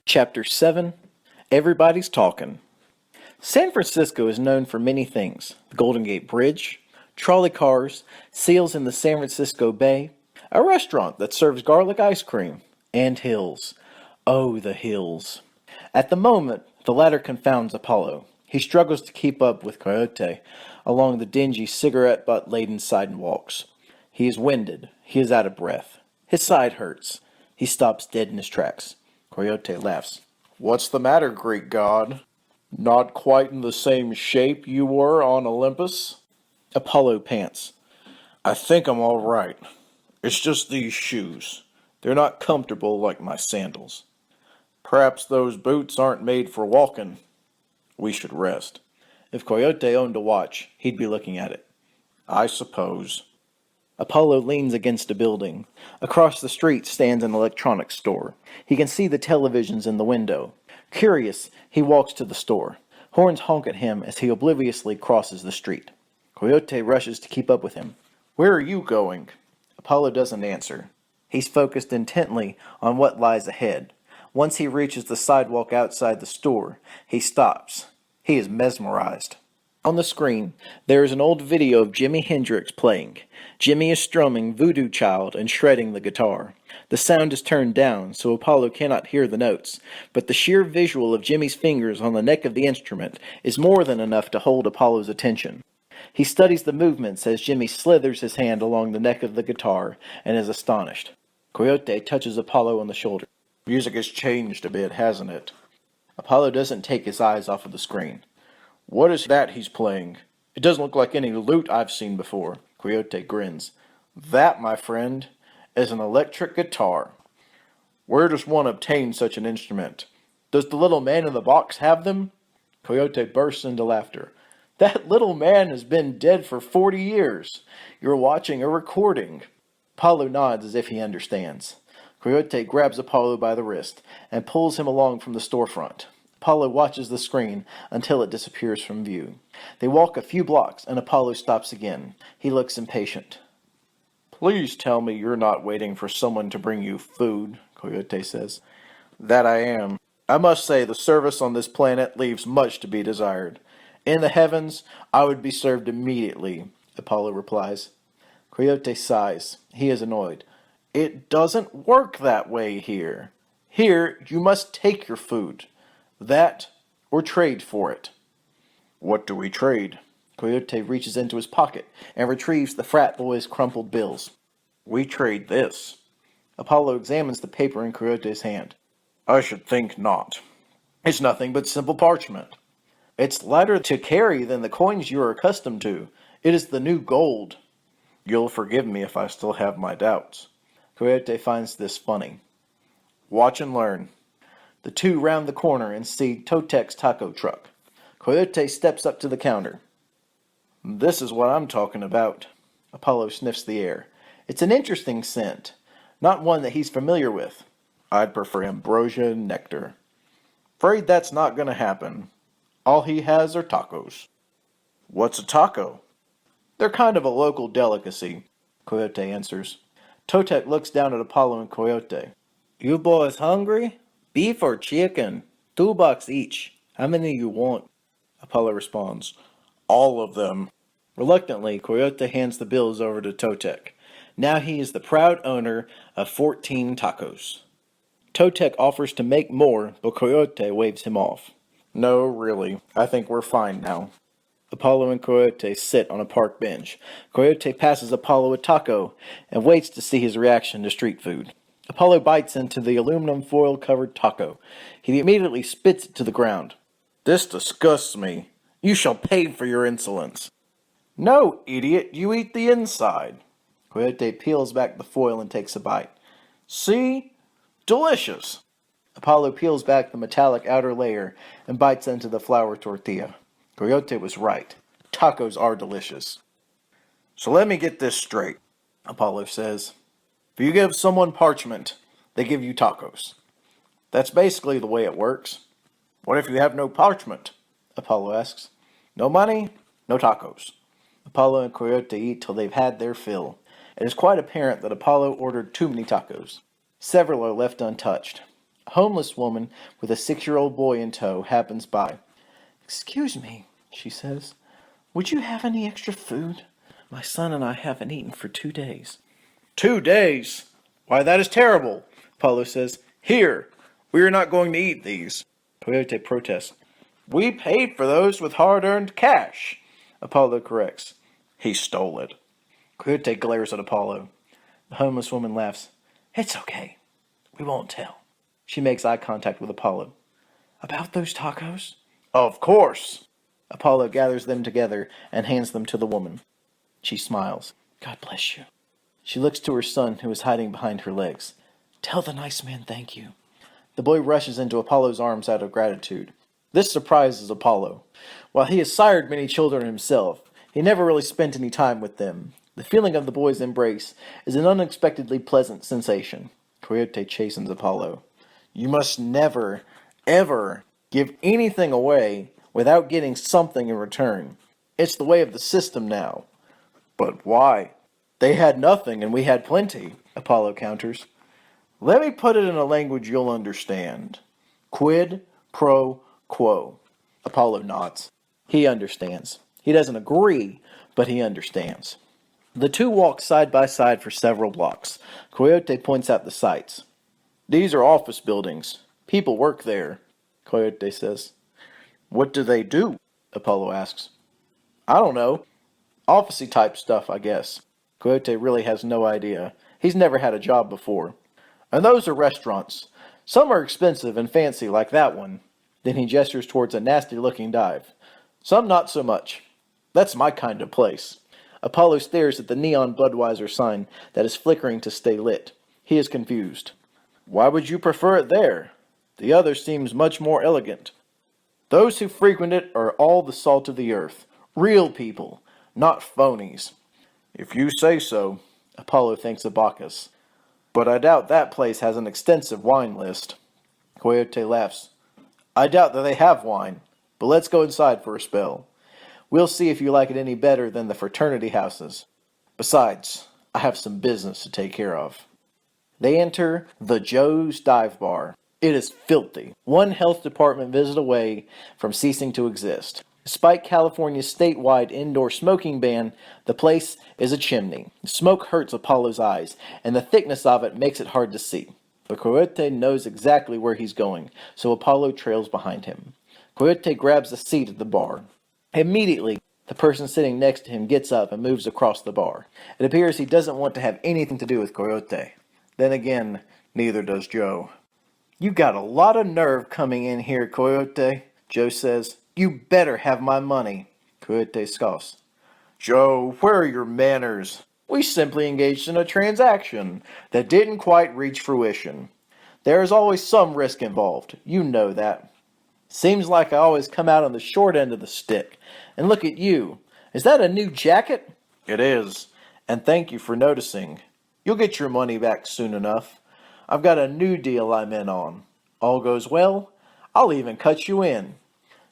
Chapter 7. Everybody's Talking. San Francisco is known for many things: the Golden Gate Bridge, trolley cars, seals in the San Francisco Bay, a restaurant that serves garlic ice cream, and hills. Oh, the hills. At the moment, the latter confounds Apollo. He struggles to keep up with Coyote along the dingy, cigarette butt laden sidewalks. He is winded. He is out of breath. His side hurts. He stops dead in his tracks. Coyote laughs. "What's the matter, Greek god? Not quite in the same shape you were on Olympus?" Apollo pants. "I think I'm all right. It's just these shoes. They're not comfortable like my sandals. Perhaps those boots aren't made for walking. We should rest." If Coyote owned a watch, he'd be looking at it. "I suppose." Apollo leans against a building. Across the street stands an electronics store. He can see the televisions in the window. Curious, he walks to the store. Horns honk at him as he obliviously crosses the street. Coyote rushes to keep up with him. "Where are you going?" Apollo doesn't answer. He's focused intently on what lies ahead. Once he reaches the sidewalk outside the store, he stops. He is mesmerized. On the screen, there is an old video of Jimi Hendrix playing. Jimi is strumming Voodoo Child and shredding the guitar. The sound is turned down, so Apollo cannot hear the notes, but the sheer visual of Jimmy's fingers on the neck of the instrument is more than enough to hold Apollo's attention. He studies the movements as Jimmy slithers his hand along the neck of the guitar and is astonished. Coyote touches Apollo on the shoulder. "Music has changed a bit, hasn't it?" Apollo doesn't take his eyes off of the screen. "What is that he's playing? It doesn't look like any lute I've seen before." Coyote grins. "That, my friend, is an electric guitar. Where does one obtain such an instrument? Does the little man in the box have them?" Coyote bursts into laughter. "That little man has been dead for 40 years. You're watching a recording." Apollo nods as if he understands. Coyote grabs Apollo by the wrist and pulls him along from the storefront. Apollo watches the screen until it disappears from view. They walk a few blocks and Apollo stops again. He looks impatient. "Please tell me you're not waiting for someone to bring you food," Coyote says. "That I am. I must say the service on this planet leaves much to be desired. In the heavens, I would be served immediately," Apollo replies. Coyote sighs. He is annoyed. "It doesn't work that way here. Here, you must take your food. That, or trade for it." "What do we trade?" Coyote reaches into his pocket and retrieves the frat boy's crumpled bills. "We trade this." Apollo examines the paper in Coyote's hand. "I should think not. It's nothing but simple parchment." "It's lighter to carry than the coins you are accustomed to. It is the new gold." "You'll forgive me if I still have my doubts." Coyote finds this funny. "Watch and learn." The two round the corner and see Totek's taco truck. Coyote steps up to the counter. "This is what I'm talking about." Apollo sniffs the air. It's an interesting scent, not one that he's familiar with. "I'd prefer ambrosia and nectar." "Afraid that's not going to happen. All he has are tacos." "What's a taco?" "They're kind of a local delicacy," Coyote answers. Totek looks down at Apollo and Coyote. "You boys hungry? Beef or chicken? $2 each. How many you want?" Apollo responds, "All of them." Reluctantly, Coyote hands the bills over to Totek. Now he is the proud owner of 14 tacos. Totek offers to make more, but Coyote waves him off. "No, really. I think we're fine now." Apollo and Coyote sit on a park bench. Coyote passes Apollo a taco and waits to see his reaction to street food. Apollo bites into the aluminum foil-covered taco. He immediately spits it to the ground. "This disgusts me. You shall pay for your insolence." "No, idiot, you eat the inside." Coyote peels back the foil and takes a bite. "See? Delicious." Apollo peels back the metallic outer layer and bites into the flour tortilla. Coyote was right. Tacos are delicious. "So let me get this straight," Apollo says. "If you give someone parchment, they give you tacos. That's basically the way it works." "What if you have no parchment?" Apollo asks. "No money, no tacos." Apollo and Coyote eat till they've had their fill. It is quite apparent that Apollo ordered too many tacos. Several are left untouched. A homeless woman with a 6-year-old boy in tow happens by. "Excuse me," she says. "Would you have any extra food? My son and I haven't eaten for 2 days." 2 days? Why, that is terrible, Apollo says. "Here, we are not going to eat these." Coyote protests. "We paid for those with hard-earned cash," Apollo corrects. "He stole it." Coyote glares at Apollo. The homeless woman laughs. "It's okay. We won't tell." She makes eye contact with Apollo. "About those tacos?" "Of course." Apollo gathers them together and hands them to the woman. She smiles. "God bless you." She looks to her son, who is hiding behind her legs. "Tell the nice man thank you." The boy rushes into Apollo's arms out of gratitude. This surprises Apollo. While he has sired many children himself, he never really spent any time with them. The feeling of the boy's embrace is an unexpectedly pleasant sensation. Coyote chastens Apollo. "You must never, ever give anything away without getting something in return. It's the way of the system now." "But why?" "They had nothing and we had plenty," Apollo counters. "Let me put it in a language you'll understand. Quid pro quo." Apollo nods. He understands. He doesn't agree, but he understands. The two walk side by side for several blocks. Coyote points out the sights. "These are office buildings. People work there," Coyote says. "What do they do?" Apollo asks. "I don't know. Officey type stuff, I guess." Coyote really has no idea. He's never had a job before. "And those are restaurants. Some are expensive and fancy, like that one." Then he gestures towards a nasty-looking dive. "Some not so much. That's my kind of place." Apollo stares at the neon Budweiser sign that is flickering to stay lit. He is confused. "Why would you prefer it there? The other seems much more elegant." "Those who frequent it are all the salt of the earth. Real people, not phonies." "If you say so," Apollo thanks a Bacchus. "But I doubt that place has an extensive wine list." Coyote laughs. "I doubt that they have wine, but let's go inside for a spell. We'll see if you like it any better than the fraternity houses. Besides, I have some business to take care of." They enter the Joe's Dive Bar. It is filthy, one health department visit away from ceasing to exist. Despite California's statewide indoor smoking ban, the place is a chimney. Smoke hurts Apollo's eyes, and the thickness of it makes it hard to see. But Coyote knows exactly where he's going, so Apollo trails behind him. Coyote grabs a seat at the bar. Immediately, the person sitting next to him gets up and moves across the bar. It appears he doesn't want to have anything to do with Coyote. Then again, neither does Joe. "You got a lot of nerve coming in here, Coyote," Joe says. "You better have my money." Coyote scoffs. "Joe, where are your manners? We simply engaged in a transaction that didn't quite reach fruition. There is always some risk involved. You know that." "Seems like I always come out on the short end of the stick. And look at you. Is that a new jacket?" "It is. And thank you for noticing. You'll get your money back soon enough. I've got a new deal I'm in on. All goes well, I'll even cut you in."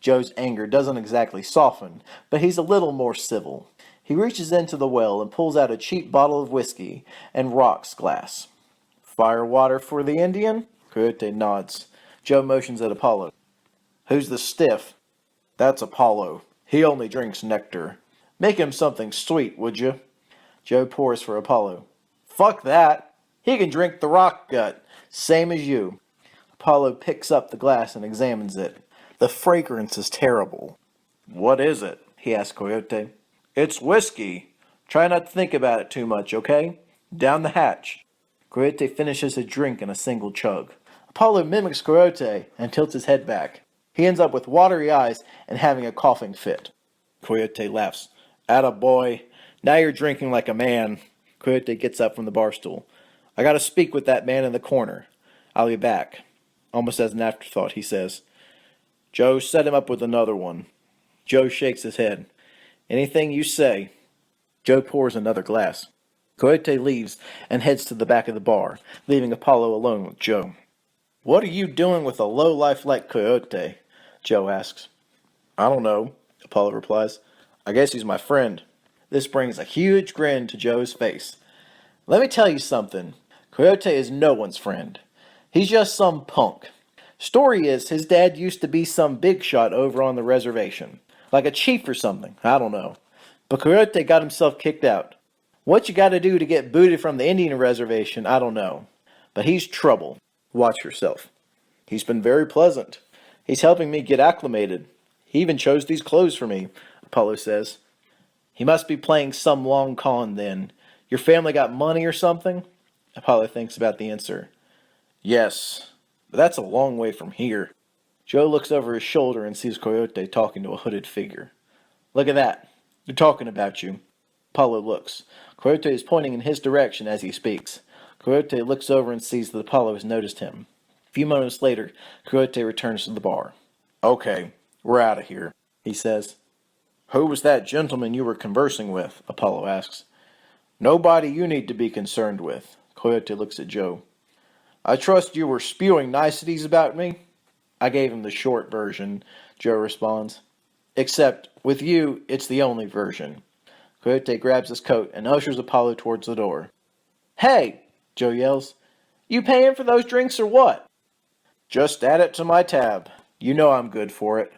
Joe's anger doesn't exactly soften, but he's a little more civil. He reaches into the well and pulls out a cheap bottle of whiskey and rocks glass. "Fire water for the Indian?" Coyote nods. Joe motions at Apollo. "Who's the stiff?" "That's Apollo. He only drinks nectar. Make him something sweet, would you?" Joe pours for Apollo. "Fuck that. He can drink the rock gut, same as you." Apollo picks up the glass and examines it. The fragrance is terrible. "What is it?" he asks Coyote. "It's whiskey. Try not to think about it too much, okay? Down the hatch." Coyote finishes his drink in a single chug. Apollo mimics Coyote and tilts his head back. He ends up with watery eyes and having a coughing fit. Coyote laughs. "Atta boy. Now you're drinking like a man." Coyote gets up from the bar stool. "I gotta speak with that man in the corner. I'll be back." Almost as an afterthought, he says, "Joe, set him up with another one." Joe shakes his head. "Anything you say." Joe pours another glass. Coyote leaves and heads to the back of the bar, leaving Apollo alone with Joe. "What are you doing with a lowlife like Coyote?" Joe asks. "I don't know," Apollo replies. "I guess he's my friend." This brings a huge grin to Joe's face. "Let me tell you something. Coyote is no one's friend. He's just some punk. Story is, his dad used to be some big shot over on the reservation. Like a chief or something, I don't know. But Coyote got himself kicked out. What you gotta do to get booted from the Indian reservation, I don't know. But he's trouble. Watch yourself. He's been very pleasant. He's helping me get acclimated. He even chose these clothes for me, Apollo says. He must be playing some long con then. Your family got money or something? Apollo thinks about the answer. Yes, but that's a long way from here. Joe looks over his shoulder and sees Coyote talking to a hooded figure. Look at that. They're talking about you. Apollo looks. Coyote is pointing in his direction as he speaks. Coyote looks over and sees that Apollo has noticed him. A few moments later, Coyote returns to the bar. Okay, we're out of here, he says. Who was that gentleman you were conversing with? Apollo asks. Nobody you need to be concerned with. Coyote looks at Joe. I trust you were spewing niceties about me? I gave him the short version, Joe responds. Except, with you, it's the only version. Coyote grabs his coat and ushers Apollo towards the door. Hey, Joe yells. You paying for those drinks or what? Just add it to my tab. You know I'm good for it.